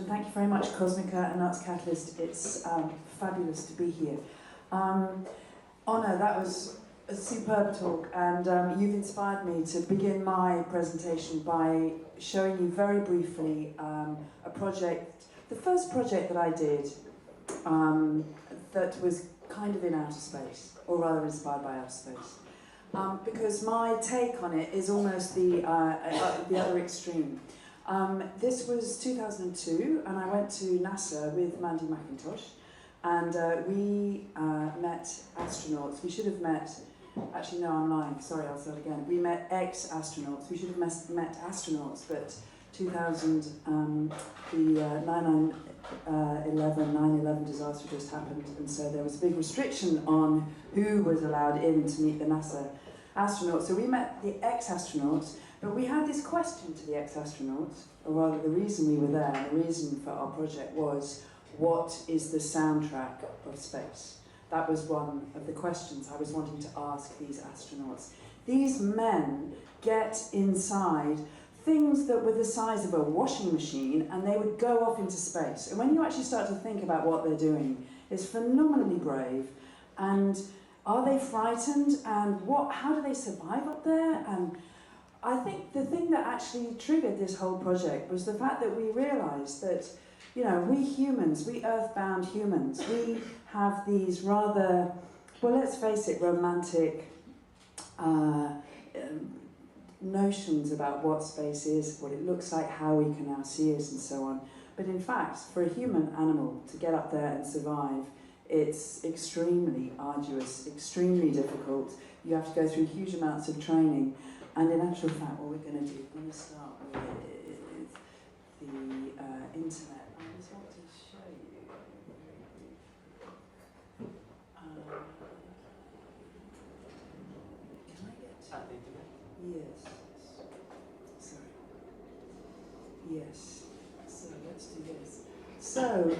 and thank you very much, Kosmica and Arts Catalyst. It's fabulous to be here. Honor, that was a superb talk, and you've inspired me to begin my presentation by showing you very briefly a project, the first project that I did that was kind of in outer space, or rather inspired by outer space. Because my take on it is almost the other extreme. This was 2002, and I went to NASA with Mandy McIntosh, and we met astronauts. We should have met, actually no, I'm lying, sorry, I'll start again. We met ex-astronauts. We should have met astronauts, but 2000, the 9/11 disaster just happened, and so there was a big restriction on who was allowed in to meet the NASA astronauts. So we met the ex-astronauts, but we had this question to the ex-astronauts, or rather the reason we were there, the reason for our project was, what is the soundtrack of space? That was one of the questions I was wanting to ask these astronauts. These men get inside things that were the size of a washing machine, and they would go off into space. And when you actually start to think about what they're doing, it's phenomenally brave. And are they frightened? And how do they survive up there? And I think the thing that actually triggered this whole project was the fact that we realized that, you know, we humans, we earthbound humans, we have these rather, well, let's face it, romantic notions about what space is, what it looks like, how we can now see it, and so on. But in fact, for a human animal to get up there and survive, it's extremely arduous, extremely difficult. You have to go through huge amounts of training. And in actual fact, what we're going to do, we're going to start with the internet. I just want to show you. Can I get to it? Yes. Sorry. Yes. So let's do this. So,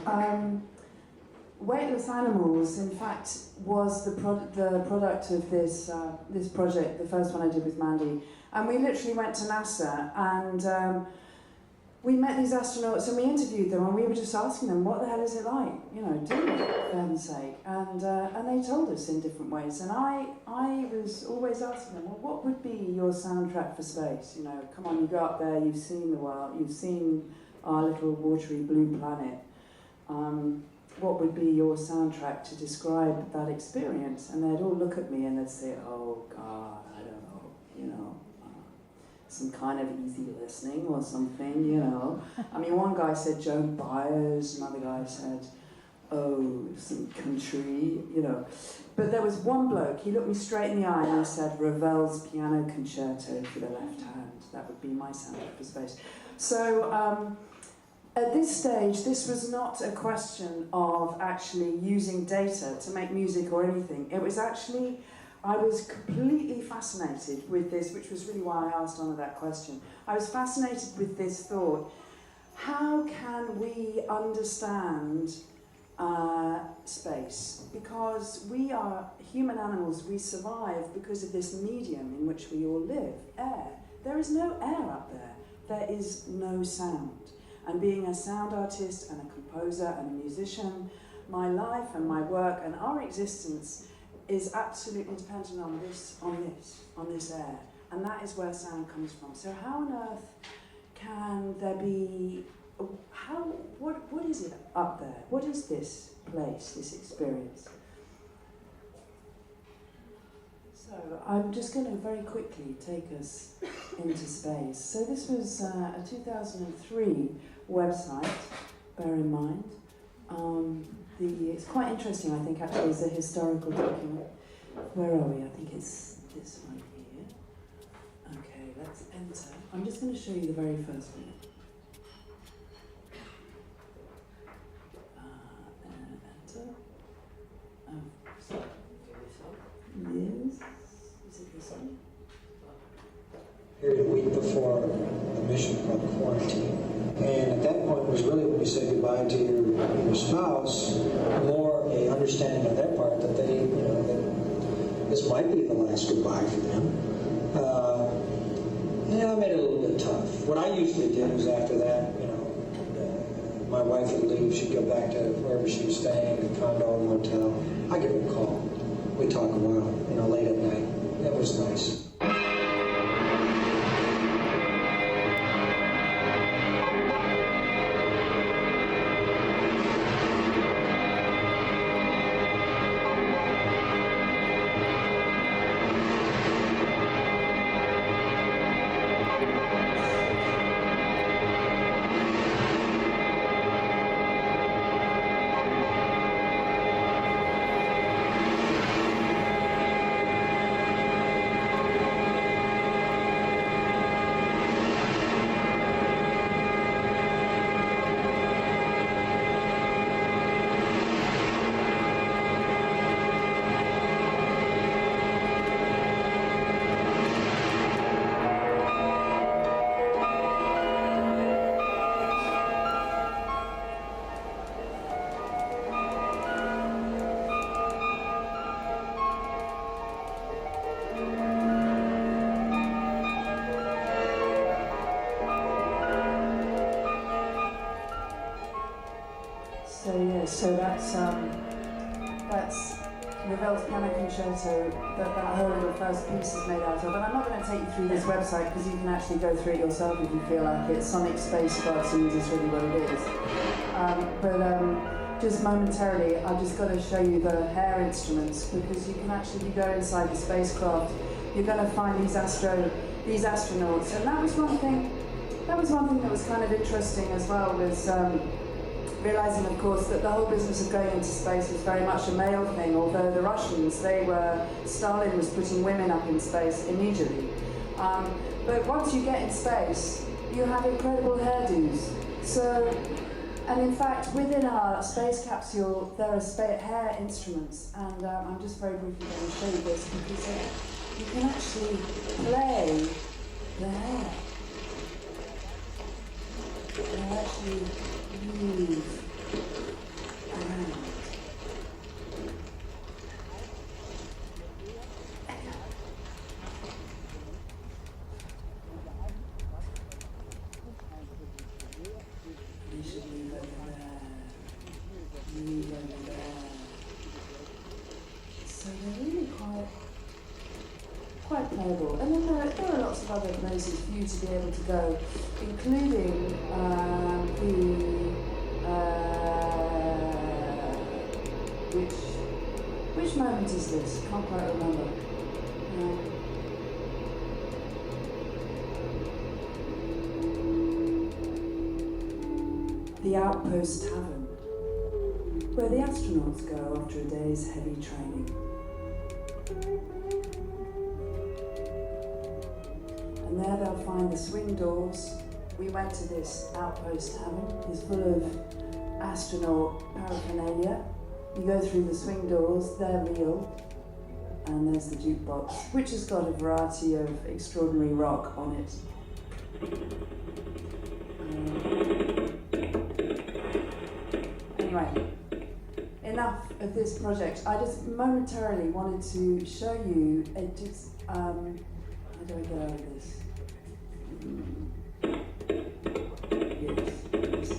Weightless Animals, in fact, was the product of this this project, the first one I did with Mandy. And we literally went to NASA, and we met these astronauts, and we interviewed them, and we were just asking them, what the hell is it like? You know, do it, for heaven's sake. And they told us in different ways. And I was always asking them, well, what would be your soundtrack for space? You know, come on, you go up there, you've seen the world, you've seen our little watery blue planet. What would be your soundtrack to describe that experience? And they'd all look at me and they'd say, oh God, I don't know, you know, some kind of easy listening or something, you know. I mean, one guy said Joan Baez, another guy said, oh, some country, you know. But there was one bloke, he looked me straight in the eye and he said, Ravel's Piano Concerto for the left hand. That would be my soundtrack for space. So, at this stage, this was not a question of actually using data to make music or anything. It was actually, I was completely fascinated with this, which was really why I asked Honor that question. I was fascinated with this thought. How can we understand space? Because we are human animals, we survive because of this medium in which we all live, air. There is no air up there. There is no sound. And being a sound artist and a composer and a musician, my life and my work and our existence is absolutely dependent on this air. And that is where sound comes from. So how on earth can there be, what is it up there? What is this place, this experience? So I'm just going to very quickly take us into space. So this was a 2003 website, bear in mind. It's quite interesting, I think, actually, as a historical document. Where are we? I think it's this one here. Okay, let's enter. I'm just going to show you the very first one. Enter. Oh, sorry. Yes. Is it this one? Here a week before the mission called Quarantine. And at that point was really when you say goodbye to your spouse, more a understanding on their part that they, you know, that this might be the last goodbye for them. Yeah, I made it a little bit tough. What I usually did was after that, you know, my wife would leave, she'd go back to wherever she was staying, a condo or motel. I'd give her a call. We'd talk a while, late at night. It was nice. So that's Ravel's piano concerto that whole little first piece is made out of. And I'm not going to take you through this website because you can actually go through it yourself if you feel like it. Sonic Space Cartoons is really what it is. But just momentarily, I've just got to show you the hair instruments because you can actually, if you go inside the spacecraft, you're going to find these astronauts. And that was one thing that was kind of interesting as well, was realizing, of course, that the whole business of going into space was very much a male thing, although the Russians, Stalin was putting women up in space immediately. But once you get in space, you have incredible hairdos. And in fact, within our space capsule, there are hair instruments, and I'm just very briefly going to show you this, because you can actually play the hair. And actually move around. You should move over there. Move over there. So they're really quite playable. And then there are lots of other places for you to be able to go, including which moment is this? Can't quite remember. The Outpost Tavern, where the astronauts go after a day's heavy training. And there they'll find the swing doors. We went to this Outpost Tavern. It's full of astronaut paraphernalia. You go through the swing doors, they're real. And there's the jukebox, which has got a variety of extraordinary rock on it. Anyway, enough of this project. I just momentarily wanted to show you how do I get out of this? Yes.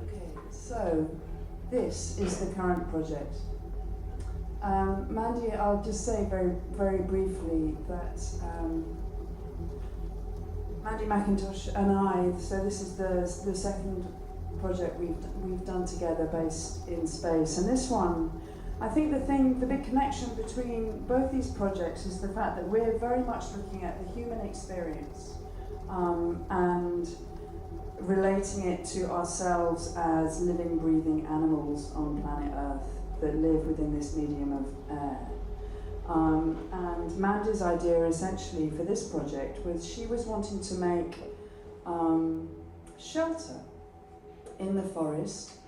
Okay, so this is the current project. Mandy, I'll just say very, very briefly that Mandy McIntosh and I, so this is the second project we've done together based in space, and this one, I think the big connection between both these projects is the fact that we're very much looking at the human experience and relating it to ourselves as living, breathing animals on planet Earth that live within this medium of air. And Mandy's idea essentially for this project was she was wanting to make shelter in the forest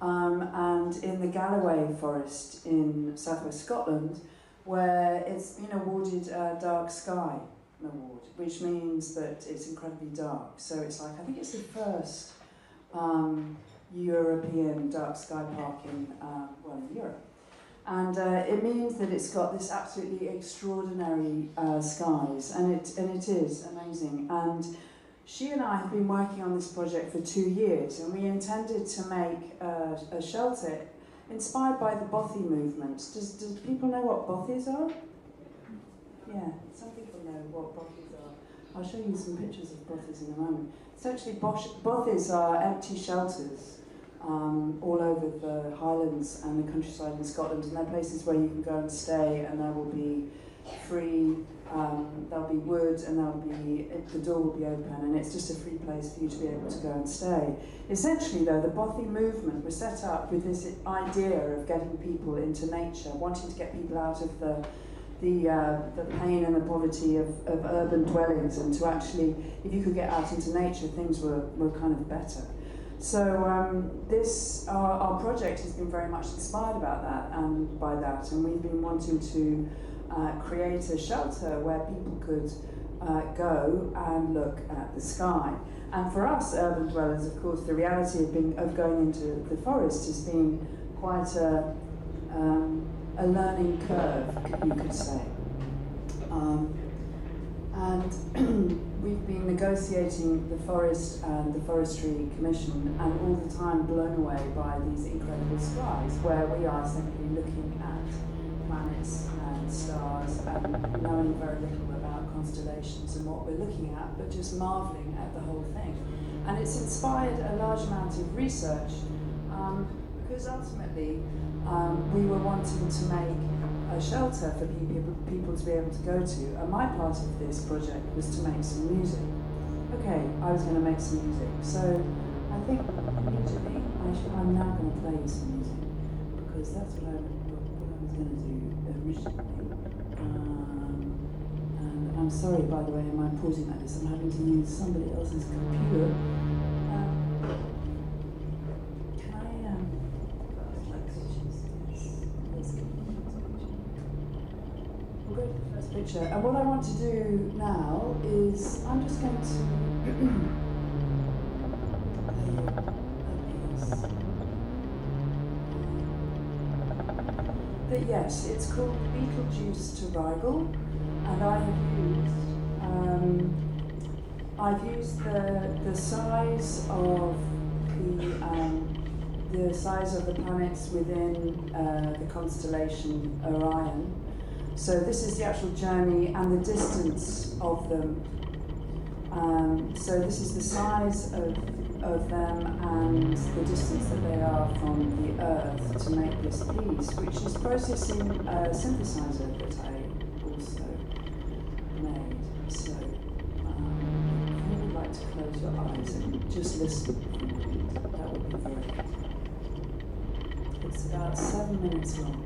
and in the Galloway forest in southwest Scotland, where it's been awarded a Dark Sky Award, which means that it's incredibly dark. So it's like, I think it's the first European dark sky park in Europe. And it means that it's got this absolutely extraordinary skies, and it is amazing. And she and I have been working on this project for 2 years, and we intended to make a shelter inspired by the Bothy movement. Does people know what Bothies are? Yeah, some people know what Bothies are. I'll show you some pictures of Bothies in a moment. Essentially, Bothies are empty shelters all over the Highlands and the countryside in Scotland, and they're places where you can go and stay, and there will be free, there'll be wood, and the door will be open, and it's just a free place for you to be able to go and stay. Essentially, though, the Bothy movement was set up with this idea of getting people into nature, wanting to get people out of the pain and the poverty of urban dwellings, and to actually, if you could get out into nature, things were kind of better. So our project has been very much inspired about that and by that, and we've been wanting to create a shelter where people could go and look at the sky. And for us urban dwellers, of course, the reality of going into the forest has been quite a learning curve, you could say. And we've been negotiating the forest and the Forestry Commission, and all the time blown away by these incredible skies, where we are simply looking at planets and stars and knowing very little about constellations and what we're looking at, but just marvelling at the whole thing. And it's inspired a large amount of research, because ultimately we were wanting to make a shelter for people to be able to go to, and my part of this project was to make some music. Okay, I was going to make some music, so I think immediately I'm now going to play you some music, because that's what I was going to do originally. And I'm sorry, by the way, am I pausing like this? I'm having to use somebody else's computer. Picture. And what I want to do now is I'm just going to that yes, it's called Beetlejuice to Rigel, and I've used the size of the size of the planets within the constellation Orion. So this is the actual journey and the distance of them. So this is the size of them and the distance that they are from the Earth to make this piece, which is processing a synthesizer that I also made. So I would like to close your eyes and just listen. That would be great. It's about 7 minutes long.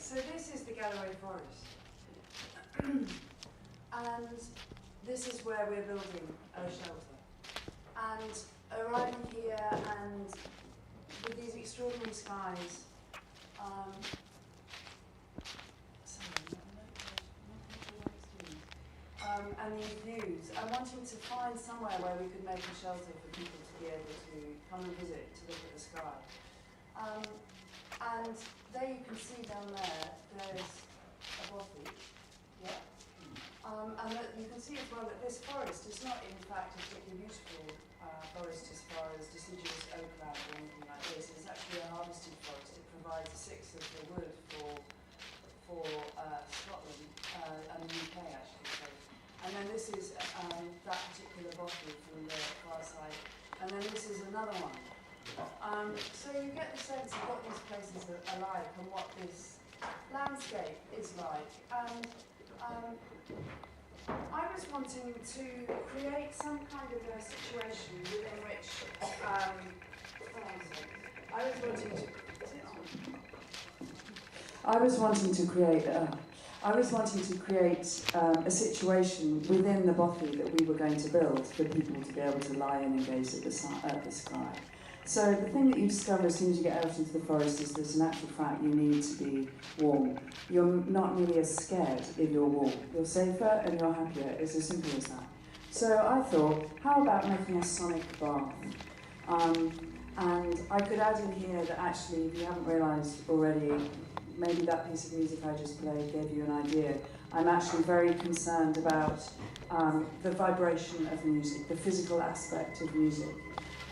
so this is the Galloway Forest. And this is where we're building a shelter. And arriving here and with these extraordinary skies, and these views, and wanting to find somewhere where we could make a shelter for people to be able to come and visit, to look at the sky. And there you can see down there, there's a bothy. Yeah. And you can see as well that this forest is not in fact a particularly beautiful forest as far as deciduous oakland or anything like this. It's actually a harvested forest. It provides a sixth of the wood for Scotland and the UK actually. So. And then this is that particular bothy from the far side. And then this is another one. So you get the sense of what these places are like and what this landscape is like. And I was wanting to create some kind of a situation within which I was wanting to create a situation within the bothy that we were going to build for people to be able to lie in and gaze at the sky. So the thing that you discover as soon as you get out into the forest is that in actual fact you need to be warm. You're not nearly as scared if you're warm. You're safer and you're happier. It's as simple as that. So I thought, how about making a sonic bath? And I could add in here that actually, if you haven't realised already, maybe that piece of music I just played gave you an idea. I'm actually very concerned about the vibration of music, the physical aspect of music.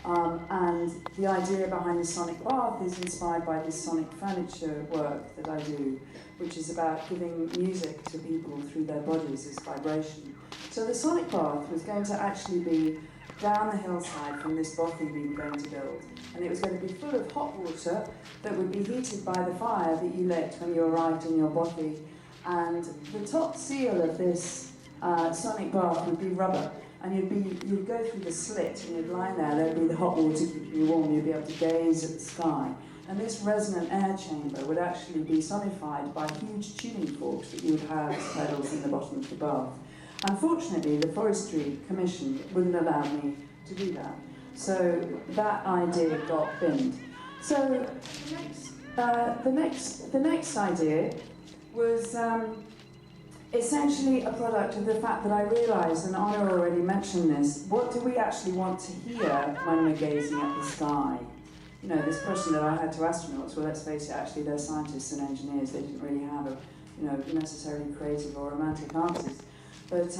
And the idea behind the sonic bath is inspired by this sonic furniture work that I do, which is about giving music to people through their bodies as vibration. So the sonic bath was going to actually be down the hillside from this bothy we were going to build. And it was going to be full of hot water that would be heated by the fire that you lit when you arrived in your bothy. And the top seal of this sonic bath would be rubber. And you'd go through the slit and you'd lie there, there'd be the hot water keeping you warm, you'd be able to gaze at the sky. And this resonant air chamber would actually be sonified by huge tuning forks that you would have as pedals in the bottom of the bath. Unfortunately, the Forestry Commission wouldn't allow me to do that. So that idea got binned. So the next idea was essentially a product of the fact that I realised, and Anna already mentioned this, what do we actually want to hear when we're gazing at the sky? You know, this question that I had to astronauts, well, let's face it, actually they're scientists and engineers, they didn't really have necessarily creative or romantic answers. But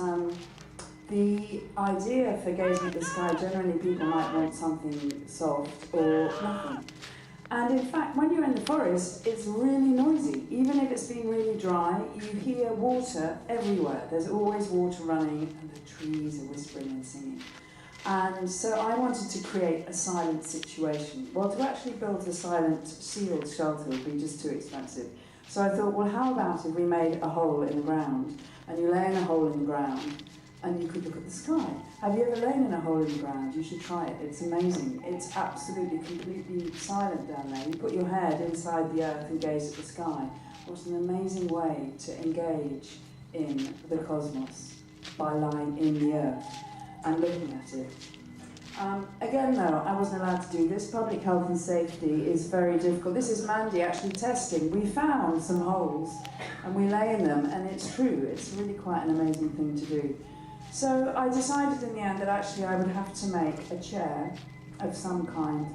the idea for gazing at the sky, generally people might want something soft or nothing. And in fact, when you're in the forest, it's really noisy. Even if it's been really dry, you hear water everywhere. There's always water running, and the trees are whispering and singing. And so I wanted to create a silent situation. Well, to actually build a silent, sealed shelter would be just too expensive. So I thought, well, how about if we made a hole in the ground, and you lay in a hole in the ground, and you could look at the sky. Have you ever lain in a hole in the ground? You should try it. It's amazing. It's absolutely, completely silent down there. You put your head inside the earth and gaze at the sky. What an amazing way to engage in the cosmos by lying in the earth and looking at it. Again, though, I wasn't allowed to do this. Public health and safety is very difficult. This is Mandy actually testing. We found some holes and we lay in them, and it's true. It's really quite an amazing thing to do. So I decided in the end that actually I would have to make a chair of some kind.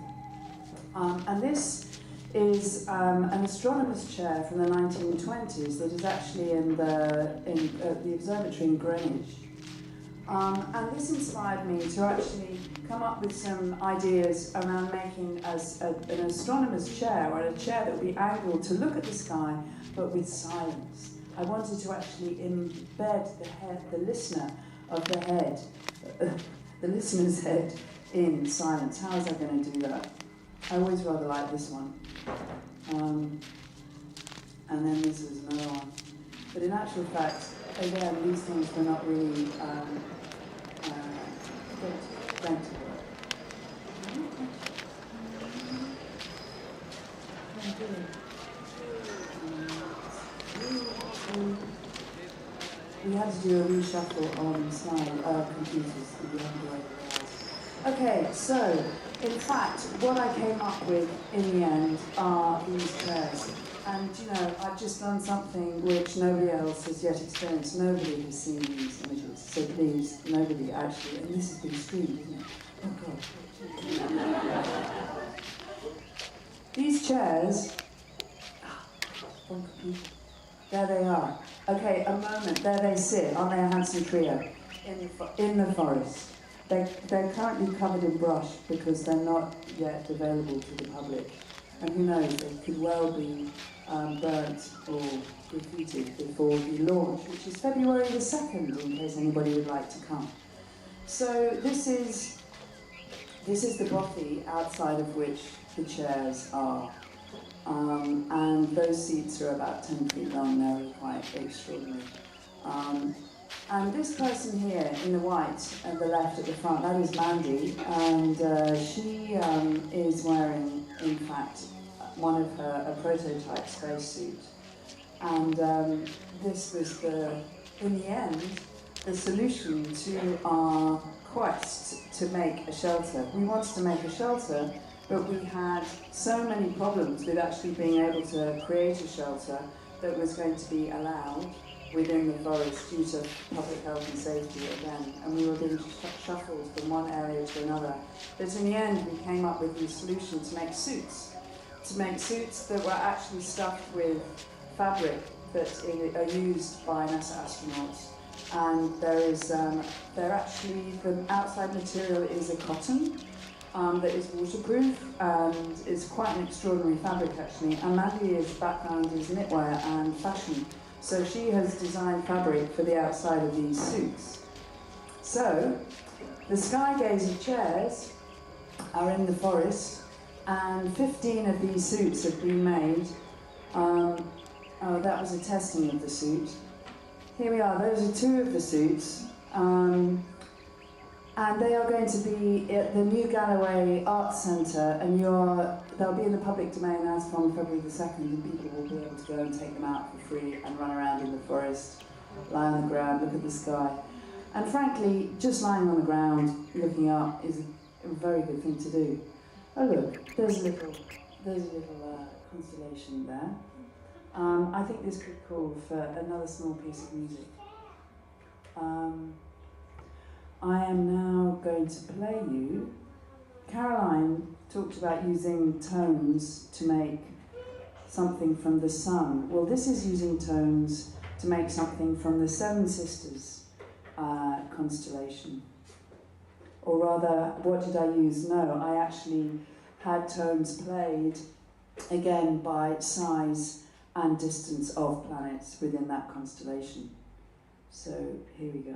And this is an astronomer's chair from the 1920s that is actually in the observatory in Greenwich. And this inspired me to actually come up with some ideas around making an astronomer's chair, or a chair that would be angled to look at the sky, but with silence. I wanted to actually embed the listener of the head, the listener's head, in silence. How is I going to do that? I always rather like this one. And then this was another one. But in actual fact, again, these things were not really going to work. had to do a reshuffle on computers if you haven't already realised. Okay, so in fact, what I came up with in the end are these chairs. And you know, I've just done something which nobody else has yet experienced. Nobody has seen these images. So please, nobody actually, and this has been streamed, isn't it? Oh God. These chairs, there they are. Okay, a moment, there they sit on their handsome trio in the forest. They're currently covered in brush because they're not yet available to the public. And who knows, they could well be burnt or defeated before the launch, which is February the 2nd, in case anybody would like to come. So this is the bothy outside of which the chairs are. And those seats are about 10 feet long. They're quite extraordinary. And this person here in the white at the left at the front, that is Mandy, and she is wearing, in fact, one of a prototype spacesuit. And this was in the end, the solution to our quest to make a shelter. We wanted to make a shelter, but we had so many problems with actually being able to create a shelter that was going to be allowed within the forest due to public health and safety again, and we were being shuffled from one area to another. But in the end, we came up with the solution to make suits that were actually stuffed with fabric that are used by NASA astronauts. And they're actually, the outside material is a cotton that is waterproof, and it's quite an extraordinary fabric actually. And Mandy's background is knitwear and fashion. So she has designed fabric for the outside of these suits. So, the Skygazer chairs are in the forest, and 15 of these suits have been made. Oh, that was a testing of the suit. Here we are, those are 2 of the suits. And they are going to be at the New Galloway Arts Centre, and they'll be in the public domain as from February the 2nd, and people will be able to go and take them out for free and run around in the forest, lie on the ground, look at the sky. And frankly, just lying on the ground, looking up, is a very good thing to do. Oh look, there's a little constellation there. I think this could call for another small piece of music. I am now going to play you. Caroline talked about using tones to make something from the sun. Well, this is using tones to make something from the Seven Sisters constellation. Or rather, what did I use? No, I actually had tones played, again, by size and distance of planets within that constellation. So, here we go.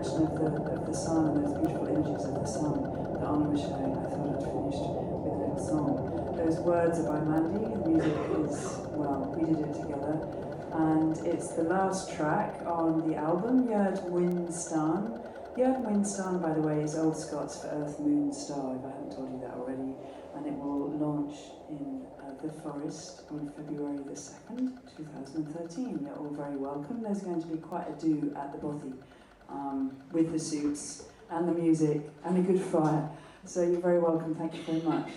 reflection of the sun and those beautiful images of the sun that Anna was showing, I thought I'd finished with a little song. Those words are by Mandy, the music is, well, we did it together, and it's the last track on the album, Jerd Winstan. Jerd Winstan, by the way, is Old Scots for Earth, Moon, Star, if I haven't told you that already, and it will launch in the Forest on February the 2nd, 2013. You're all very welcome. There's going to be quite a do at the bothy with the suits and the music and a good fire. So you're very welcome. Thank you very much.